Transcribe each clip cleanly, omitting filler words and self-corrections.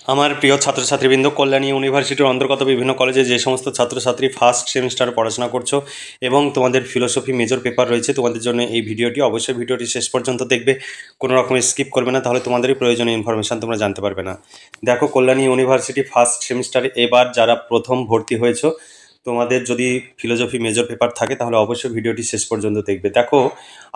আমার প্রিয় ছাত্রছাত্রীবৃন্দ, কল্যাণী ইউনিভার্সিটির অন্তর্গত বিভিন্ন কলেজে যে সমস্ত ছাত্রছাত্রী ফার্স্ট সেমিস্টারে পড়াশোনা করছো এবং তোমাদের ফিলোসফি মেজর পেপার রয়েছে, তোমাদের জন্য এই ভিডিওটি। অবশ্যই ভিডিওটি শেষ পর্যন্ত দেখবে, কোনো রকম স্কিপ করবে না, তাহলে তোমাদেরই প্রয়োজনীয় ইনফরমেশান তোমরা জানতে পারবে না। দেখো, কল্যাণী ইউনিভার্সিটি ফার্স্ট সেমিস্টারে এবার যারা প্রথম ভর্তি হয়েছো, তোমাদের যদি ফিলোসফি মেজর পেপার থাকে তাহলে অবশ্যই ভিডিওটি শেষ পর্যন্ত দেখবে। দেখো,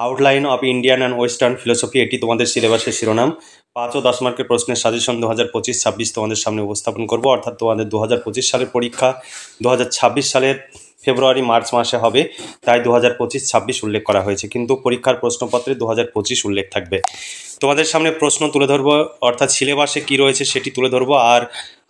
outline of Indian and western philosophy, এটি তোমাদের সিলেবাসের শিরোনাম। 5 ও 10 মার্কের প্রশ্নের সাজেশন 2025-26 তোমাদের সামনে উপস্থাপন করব। অর্থাৎ তোমাদের 2025 সালের পরীক্ষা 2026 সালের ফেব্রুয়ারি মার্চ মাসে হবে, তাই 2025-26 উল্লেখ করা হয়েছে, কিন্তু পরীক্ষার প্রশ্নপত্রে 2025 উল্লেখ থাকবে। তোমাদের সামনে প্রশ্ন তুলে ধরবো, অর্থাৎ সিলেবাসে কি রয়েছে সেটি তুলে ধরবো, আর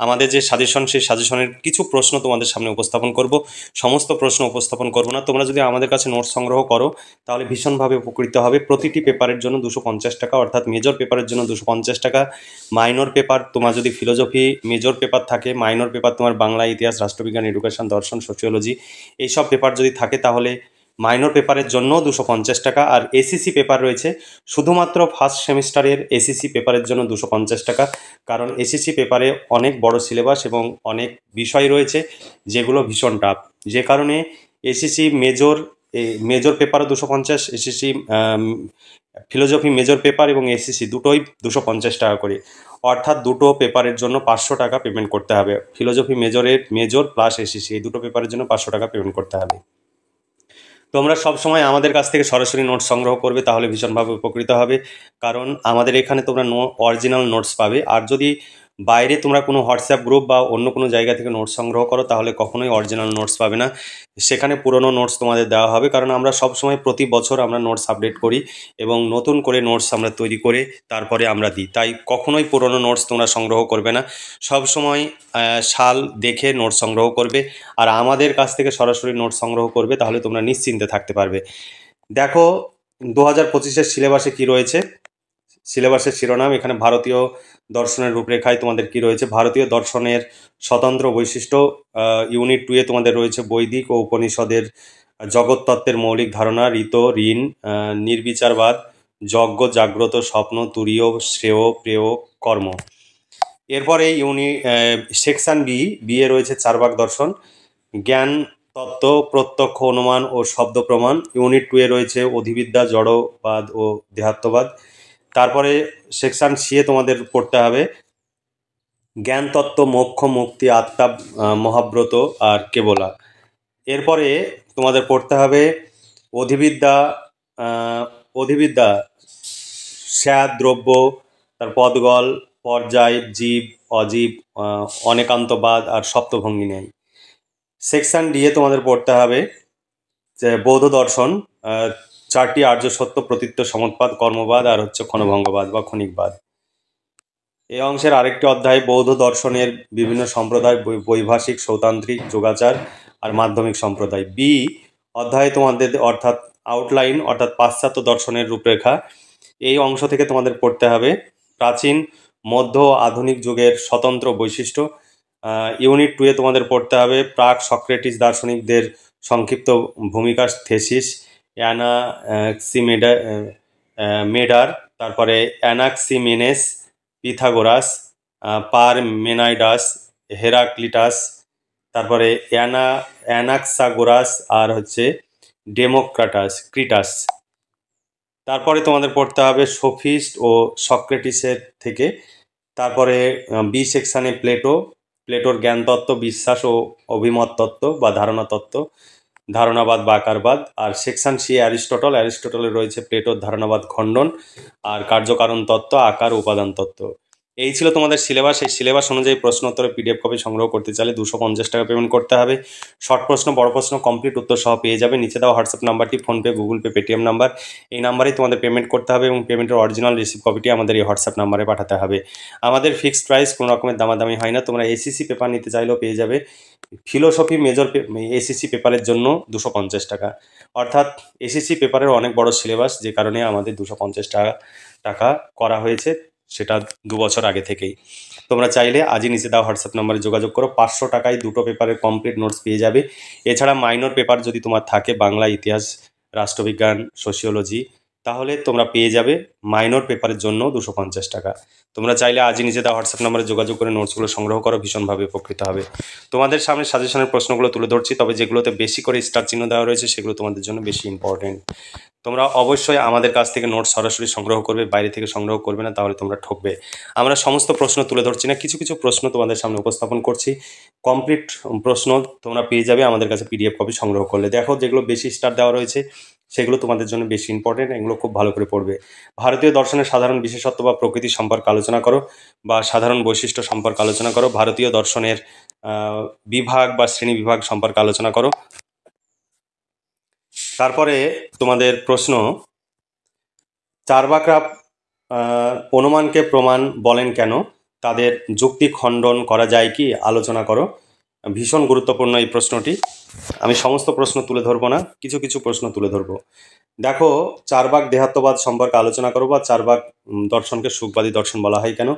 আমাদের যে সাজেশন, সেই সাজেশনের কিছু প্রশ্ন তোমাদের সামনে উপস্থাপন করব। সমস্ত প্রশ্ন উপস্থাপন করব না। তোমরা যদি আমাদের কাছে নোটস সংগ্রহ করো তাহলে ভীষণভাবে উপকৃত হবে। প্রতিটি পেপারের জন্য 250 টাকা, অর্থাৎ মেজর পেপারের জন্য 250 টাকা। মাইনর পেপার, তোমার যদি ফিলোসফি মেজর পেপার থাকে, মাইনর পেপার তোমার বাংলা, ইতিহাস, রাষ্ট্রবিজ্ঞান, এডুকেশন, দর্শন, সোশিওলজি, এইসব পেপার যদি থাকে তাহলে মাইনর পেপারের জন্য 250 টাকা। আর এসিসি পেপার রয়েছে, শুধুমাত্র ফার্স্ট সেমিস্টারের এসিসি পেপারের জন্য 250 টাকা, কারণ এসিসি পেপারে অনেক বড় সিলেবাস এবং অনেক বিষয় রয়েছে যেগুলো ভীষণ টাফ, যে কারণে এসিসি মেজর পেপারও 250, এসিসি ফিলোসফি মেজর পেপার এবং এসিসি দুটোই 250 টাকা করে, অর্থাৎ দুটো পেপারের জন্য 500 টাকা পেমেন্ট করতে হবে। ফিলোসফি মেজর প্লাস এসিসি, এই দুটো পেপারের জন্য 500 টাকা পেমেন্ট করতে হবে। তোমরা সবসময় আমাদের কাছ থেকে সরাসরি নোটস সংগ্রহ করবে, তাহলে ভীষণভাবে উপকৃত হবে, কারণ আমাদের এখানে তোমরা অরিজিনাল নোটস পাবে। আর যদি বাইরে তোমরা কোনো হোয়াটসঅ্যাপ গ্রুপ বা অন্য কোনো জায়গা থেকে নোটস সংগ্রহ করো তাহলে কখনোই অরিজিনাল নোটস পাবে না, সেখানে পুরনো নোটস তোমাদের দেওয়া হবে। কারণ আমরা সবসময় প্রতি বছর আমরা নোটস আপডেট করি এবং নতুন করে নোটস আমরা তৈরি করে তারপরে আমরা দিই, তাই কখনোই পুরনো নোটস তোমরা সংগ্রহ করবে না। সবসময় সাল দেখে নোটস সংগ্রহ করবে, আর আমাদের কাছ থেকে সরাসরি নোটস সংগ্রহ করবে, তাহলে তোমরা নিশ্চিন্তে থাকতে পারবে। দেখো, 2025-এর সিলেবাসে কি রয়েছে। সিলেবাসের শিরোনাম, এখানে ভারতীয় দর্শনের রূপরেখায় তোমাদের কি রয়েছে। ভারতীয় দর্শনের স্বতন্ত্র বৈশিষ্ট্য, ইউনিট 2-এ তোমাদের রয়েছে বৈদিক ও উপনিষদের জগৎতত্ত্বের মৌলিক ধারণা, ঋত, ঋণ, নির্বিচারবাদ, যজ্ঞ, জাগ্রত, স্বপ্ন, তুরীয়, শ্রেয়, প্রেয়, কর্ম। এরপরে সেকশন বি এ রয়েছে চারবাক দর্শন, জ্ঞান তত্ত্ব, প্রত্যক্ষ অনুমান ও শব্দ প্রমাণ। ইউনিট 2-এ রয়েছে অধিবিদ্যা, জড়বাদ ও দেহাত্মবাদ। তারপরে সেকশন সি এ তোমাদের পড়তে হবে জ্ঞান তত্ত্ব, মোক্ষ, মুক্তি, আত্মা, মহাব্রত আর কেবলা। এরপরে তোমাদের পড়তে হবে অধিবিদ্যা, স্যাদ, দ্রব্য, তার পদগল, পর্যায়, জীব, অজীব, অনেকান্তবাদ আর সপ্তভঙ্গি ন্যায়। সেকশন ডি এ তোমাদের পড়তে হবে যে বৌদ্ধ দর্শন, 4টি আর্য সত্য, প্রতীত্য, সমৎবাদ, কর্মবাদ আর ক্ষণভঙ্গবাদ বা ক্ষণিকবাদ। এই অংশের আরেকটি অধ্যায় বৌদ্ধ দর্শনের বিভিন্ন সম্প্রদায়, বৈভাষিক, সৌতান্ত্রিক, যোগাচার আর মাধ্যমিক সম্প্রদায়। বি অধ্যায়ে তোমাদের অর্থাৎ আউটলাইন, অর্থাৎ পাশ্চাত্য দর্শনের রূপরেখা, এই অংশ থেকে তোমাদের পড়তে হবে প্রাচীন, মধ্য ও আধুনিক যুগের স্বতন্ত্র বৈশিষ্ট্য। ইউনিট 2-এ তোমাদের পড়তে হবে প্রাক সক্রেটিস দার্শনিকদের সংক্ষিপ্ত ভূমিকা, থেসিস, মেডার, তারপরে অ্যানাক্সিমেনেস, পিথাগোরাস, পারমেনাইডাস, হেরাক্লিটাস, তারপরে অ্যানাক্সাগোরাস আর ক্রিটাস। তারপরে তোমাদের পড়তে হবে সোফিস্ট ও সক্রেটিসের থেকে। তারপরে বি সেকশানে প্লেটোর জ্ঞানতত্ত্ব, বিশ্বাস ও অভিমত তত্ত্ব বা ধারণা তত্ত্ব, ধারণাবাদ বা আকারবাদ। আর সেকশন সি অ্যারিস্টটলের রয়েছে প্লেটোর ধারণাবাদ খণ্ডন আর কার্যকারণ তত্ত্ব, আকার ও উপাদান তত্ত্ব। এই ছিল তোমাদের সিলেবাস। এই সিলেবাস অনুযায়ী প্রশ্ন উত্তরের পিডিএফ কপি সংগ্রহ করতে চাইলে 250 টাকা পেমেন্ট করতে হবে। শর্ট প্রশ্ন, বড় প্রশ্ন, কমপ্লিট উত্তর সহ পেয়ে যাবে। নিচে দেওয়া হোয়াটসঅ্যাপ নাম্বারটি PhonePe, Google pay, Paytm number, এই নাম্বারেই তোমাদের পেমেন্ট করতে হবে এবং পেমেন্টের অরিজিনাল রিসিভ কপিটি আমাদের এই হোয়াটসঅ্যাপ নাম্বারে পাঠাতে হবে। আমাদের ফিক্সড প্রাইস, কোনো রকমের দামাদামি হয় না। তোমরা এসিসি পেপার নিতে চাইলেও পেয়ে যাবে। ফিলোসফি মেজর এসিসি পেপারের জন্য 250 টাকা, অর্থাৎ এসিসি পেপারের অনেক বড় সিলেবাস, যে কারণে আমাদের 250 টাকা করা হয়েছে, সেটা 2 বছর আগে থেকেই। তোমরা চাইলে আজই নিচে দেওয়া হোয়াটসঅ্যাপ নাম্বারে যোগাযোগ করো। 500 টাকায় দুটো পেপারের কমপ্লিট নোটস পেয়ে যাবে। এছাড়া মাইনর পেপার যদি তোমার থাকে, বাংলা, ইতিহাস, রাষ্ট্রবিজ্ঞান, সোশিওলজি, তাহলে তোমরা পেয়ে যাবে মাইনর পেপারের জন্য 250 টাকা। তোমরা চাইলে আজই নিজে দেওয়া হোয়াটসঅ্যাপ নাম্বারে যোগাযোগ করে নোটসগুলো সংগ্রহ করো, ভীষণভাবে উপকৃত হবে। তোমাদের সামনে সাজেশনের প্রশ্নগুলো তুলে ধরছি, তবে যেগুলোতে বেশি করে স্টার চিহ্ন দেওয়া রয়েছে সেগুলো তোমাদের জন্য বেশি ইম্পর্টেন্ট। তোমরা অবশ্যই আমাদের কাছ থেকে নোটস সরাসরি সংগ্রহ করবে, বাইরে থেকে সংগ্রহ করবে না, তাহলে তোমরা ঠকবে। আমরা সমস্ত প্রশ্ন তুলে ধরছি না, কিছু কিছু প্রশ্ন তোমাদের সামনে উপস্থাপন করছি। কমপ্লিট প্রশ্ন তোমরা পেয়ে যাবে আমাদের কাছে পিডিএফ কপি সংগ্রহ করলে। দেখো, যেগুলো বেশি স্টার দেওয়া রয়েছে সেগুলো তোমাদের জন্য বেশি ইম্পর্টেন্ট, এগুলো খুব ভালো করে পড়বে। ভারতীয় দর্শনের সাধারণ বিশেষত্ব বা প্রকৃতি সম্পর্কে আলোচনা করো, বা সাধারণ বৈশিষ্ট্য সম্পর্কে আলোচনা করো। ভারতীয় দর্শনের বিভাগ বা শ্রেণী বিভাগ সম্পর্কে আলোচনা করো। তারপরে তোমাদের প্রশ্ন, চার্বাকরা অনুমানকে প্রমাণ বলেন কেন, তাদের যুক্তি খণ্ডন করা যায় কি, আলোচনা করো। ভীষণ গুরুত্বপূর্ণ এই প্রশ্নটি। আমি সমস্ত প্রশ্ন তুলে ধরবো না, কিছু কিছু প্রশ্ন তুলে ধরবো। দেখো, চার্বাক দেহাত্মবাদ সম্পর্কে আলোচনা করো, বা চার্বাক দর্শনকে সুখবাদী দর্শন বলা হয় কেন।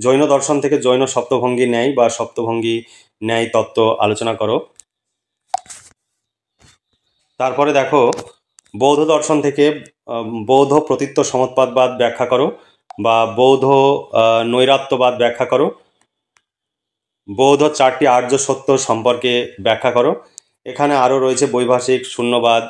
জৈন দর্শন থেকে জৈন সপ্তভঙ্গী ন্যায় বা সপ্তভঙ্গী ন্যায় তত্ত্ব আলোচনা করো। তারপরে দেখো, বৌদ্ধ দর্শন থেকে বৌদ্ধ প্রতীত্ব সমোৎপাদবাদ ব্যাখ্যা করো, বা বৌদ্ধ নৈরাত্যবাদ ব্যাখ্যা করো। বৌদ্ধ 4টি আর্য সত্য সম্পর্কে ব্যাখ্যা করো। এখানে আরও রয়েছে বৈভাষিক শূন্যবাদ।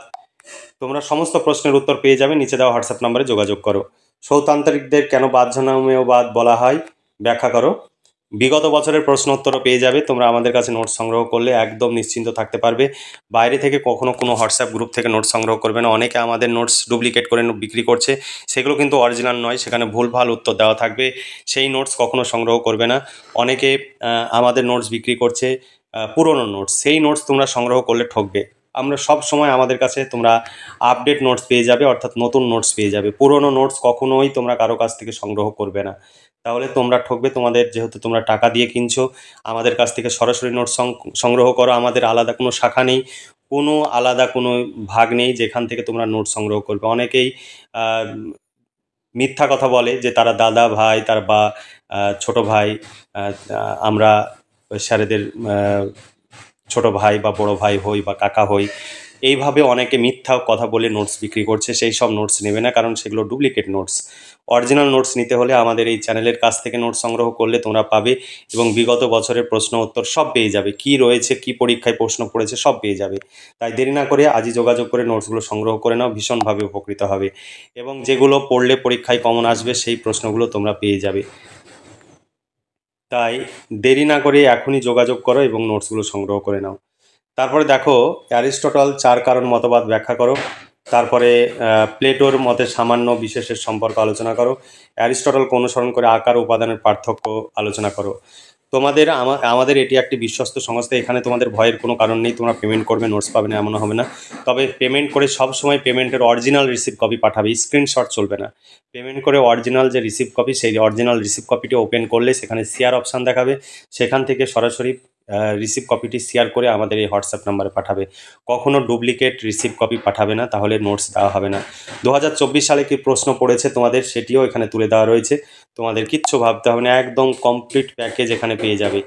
তোমরা সমস্ত প্রশ্নের উত্তর পেয়ে যাবে, নিচে দেওয়া হোয়াটসঅ্যাপ নম্বরে যোগাযোগ করো। সৌতান্ত্রিকদের কেন বাহ্যনামেয়বাদ বলা হয়, ব্যাখ্যা করো। বিগত বছরের প্রশ্ন উত্তরও পেয়ে যাবে। তোমরা আমাদের কাছে নোটস সংগ্রহ করলে একদম নিশ্চিন্ত থাকতে পারবে। বাইরে থেকে কখনো কোনো হোয়াটসঅ্যাপ গ্রুপ থেকে নোটস সংগ্রহ করবে না। অনেকে আমাদের নোটস ডুপ্লিকেট করে বিক্রি করছে, সেগুলো কিন্তু অরিজিনাল নয়, সেখানে ভুলভাল উত্তর দেওয়া থাকবে। সেই নোটস কখনো সংগ্রহ করবে না। অনেকে আমাদের নোটস বিক্রি করছে পুরনো নোটস, সেই নোটস তোমরা সংগ্রহ করলে ঠকবে। আমরা সব সময় আমাদের কাছে তোমরা আপডেট নোটস পেয়ে যাবে, অর্থাৎ নতুন নোটস পেয়ে যাবে। পুরনো নোটস কখনোই তোমরা কারো কাছ থেকে সংগ্রহ করবে না, তাহলে তোমরা ঠকবে। তোমাদের যেহেতু তোমরা টাকা দিয়ে কিনছো, আমাদের কাছ থেকে সরাসরি নোটস সংগ্রহ করো। আমাদের আলাদা কোনো শাখা নেই, কোনো আলাদা কোনো ভাগ নেই যেখান থেকে তোমরা নোটস সংগ্রহ করবে। অনেকেই মিথ্যা কথা বলে যে তারা দাদা ভাই, তার বা ছোট ভাই, আমরা স্যারেদের ছোট ভাই বা বড় ভাই হই বা কাকা হই, এইভাবে অনেকে মিথ্যা কথা বলে নোটস বিক্রি করছে। সেই সব নোটস নেবে না, কারণ সেগুলো ডুপ্লিকেট নোটস। অরিজিনাল নোটস নিতে হলে আমাদের এই চ্যানেলের কাছ থেকে নোটস সংগ্রহ করলে তোমরা পাবে, এবং বিগত বছরের প্রশ্ন উত্তর সব পেয়ে যাবে। কি রয়েছে, কি পরীক্ষায় প্রশ্ন পড়েছে, সব পেয়ে যাবে। তাই দেরি না করে আজই যোগাযোগ করে নোটসগুলো সংগ্রহ করে নাও, ভীষণভাবে উপকৃত হবে। এবং যেগুলো পড়লে পরীক্ষায় কমন আসবে সেই প্রশ্নগুলো তোমরা পেয়ে যাবে। তাই দেরি না করে এখনই যোগাযোগ করো এবং নোটসগুলো সংগ্রহ করে নাও। তারপরে দেখো, অ্যারিস্টটল 4 কারণ মতবাদ ব্যাখ্যা করো। তারপরে প্লেটোর মতে সামান্য বিশেষের সম্পর্ক আলোচনা করো। অ্যারিস্টটলকে অনুসরণ করে আকার ও উপাদানের পার্থক্য আলোচনা করো। তোমাদের আমাদের এটি একটি বিশ্বস্ত সংস্থা, এখানে তোমাদের ভয়ের কোনো কারণ নেই। তোমরা পেমেন্ট করবে, নোটস পাবে না এমন হবে না। তবে পেমেন্ট করে সব সময় পেমেন্টের অরিজিনাল রিসিভ কপি পাঠাবে, স্ক্রিনশট চলবে না। পেমেন্ট করে অরিজিনাল যে রিসিভ কপি, সেই অরিজিনাল রিসিভ কপিটি ওপেন করলে সেখানে শেয়ার অপশান দেখাবে, সেখান থেকে সরাসরি রিসিভ কপিটি শেয়ার করে আমাদের এই হোয়াটসঅ্যাপ নাম্বারে পাঠাবে। কখনো ডুপ্লিকেট রিসিভ কপি পাঠাবে না, তাহলে নোটস দেওয়া হবে না। 2024 সালে কি প্রশ্ন পড়েছে তোমাদের, সেটিও এখানে তুলে দেওয়া রয়েছে। তোমাদের কিচ্ছু ভাবতে হবে না, একদম কমপ্লিট প্যাকেজ এখানে পেয়ে যাবে।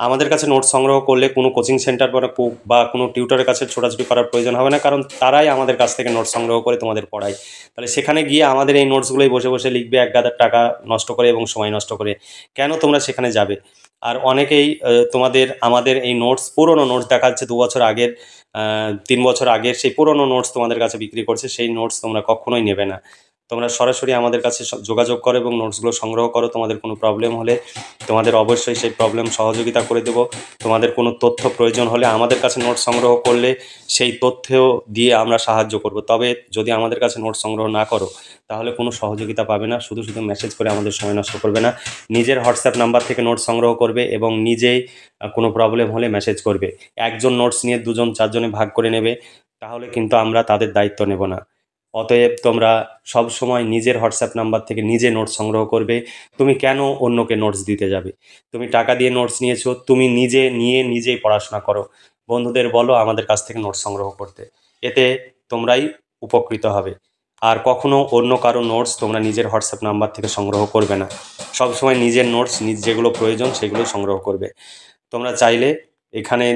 আমাদের কাছে নোটস সংগ্রহ করলে কোনো কোচিং সেন্টার বা কোনো টিউটরের কাছে ছোটাছুটি করার প্রয়োজন হবে না, কারণ তারাই আমাদের কাছ থেকে নোটস সংগ্রহ করে তোমাদের পড়ায়। তাহলে সেখানে গিয়ে আমাদের এই নোটসগুলোই বসে বসে লিখবে এক গাদার টাকা নষ্ট করে এবং সময় নষ্ট করে। কেন তোমরা সেখানে যাবে? আর অনেকেই আমাদের এই নোটস, পুরনো নোটস দেখাচ্ছে 2 বছর আগের, 3 বছর আগের, সেই পুরনো নোটস তোমাদের কাছে বিক্রি করছে। সেই নোটস তোমরা কখনোই নেবে না। তোমরা সরাসরি আমাদের কাছে যোগাযোগ করো এবং নোটসগুলো সংগ্রহ করো। তোমাদের কোনো প্রবলেম হলে তোমাদের অবশ্যই সেই প্রবলেম সহযোগিতা করে দেবো। তোমাদের কোনো তথ্য প্রয়োজন হলে আমাদের কাছে নোটস সংগ্রহ করলে সেই তথ্য দিয়ে আমরা সাহায্য করব। তবে যদি আমাদের কাছে নোটস সংগ্রহ না করো, তাহলে কোনো সহযোগিতা পাবে না। শুধু শুধু মেসেজ করে আমাদের সময় নষ্ট করবে না। নিজের হোয়াটসঅ্যাপ নাম্বার থেকে নোটস সংগ্রহ করবে এবং নিজেই কোনো প্রবলেম হলে মেসেজ করবে। একজন নোটস নিয়ে 2জন 4জনে ভাগ করে নেবে, তাহলে কিন্তু আমরা তাদের দায়িত্ব নেব না। অতএব তোমরা সব সময় নিজের হোয়াটসঅ্যাপ নাম্বার থেকে নিজে নোটস সংগ্রহ করবে। তুমি কেন অন্যকে নোটস দিতে যাবে? তুমি টাকা দিয়ে নোটস নিয়েছো, তুমি নিজে নিয়ে নিজেই পড়াশোনা করো। বন্ধুদের বলো আমাদের কাছ থেকে নোটস সংগ্রহ করতে, এতে তোমরাই উপকৃত হবে। আর কখনো অন্য কারো নোটস তোমরা নিজের হোয়াটসঅ্যাপ নাম্বার থেকে সংগ্রহ করবে না। সবসময় নিজের নোটস, যেগুলো প্রয়োজন সেগুলো সংগ্রহ করবে। তোমরা চাইলে এখানে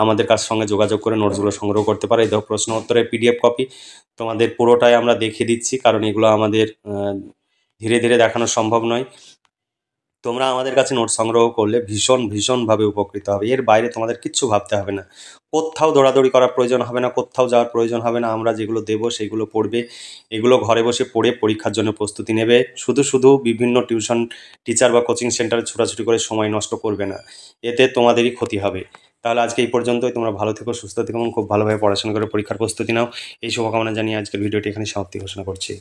আমাদের কাছ সঙ্গে যোগাযোগ করে নোটসগুলো সংগ্রহ করতে পারো। এই দেখো প্রশ্ন উত্তরের পিডিএফ কপি তোমাদের পুরোটাই আমরা দেখিয়ে দিচ্ছি, কারণ এগুলো আমাদের ধীরে ধীরে দেখানো সম্ভব নয়। তোমরা আমাদের কাছে নোট সংগ্রহ করলে ভীষণভাবে উপকৃত হবে। এর বাইরে তোমাদের কিচ্ছু ভাবতে হবে না, কোথাও দৌড়াদৌড়ি করার প্রয়োজন হবে না, কোথাও যাওয়ার প্রয়োজন হবে না। আমরা যেগুলো দেবো সেগুলো পড়বে, এগুলো ঘরে বসে পড়ে পরীক্ষার জন্য প্রস্তুতি নেবে। শুধু বিভিন্ন টিউশন টিচার বা কোচিং সেন্টারে ছোটাছুটি করে সময় নষ্ট করবে না, এতে তোমাদেরই ক্ষতি হবে। তাহলে আজকে এই পর্যন্তই। তোমরা ভালো থেকো, সুস্থ থেকো এবং খুব ভালোভাবে পড়াশোনা করে পরীক্ষার প্রস্তুতি নাও। এই শুভকামনা জানিয়ে আজকের ভিডিওটি এখানে সমাপ্তি ঘোষণা করছি।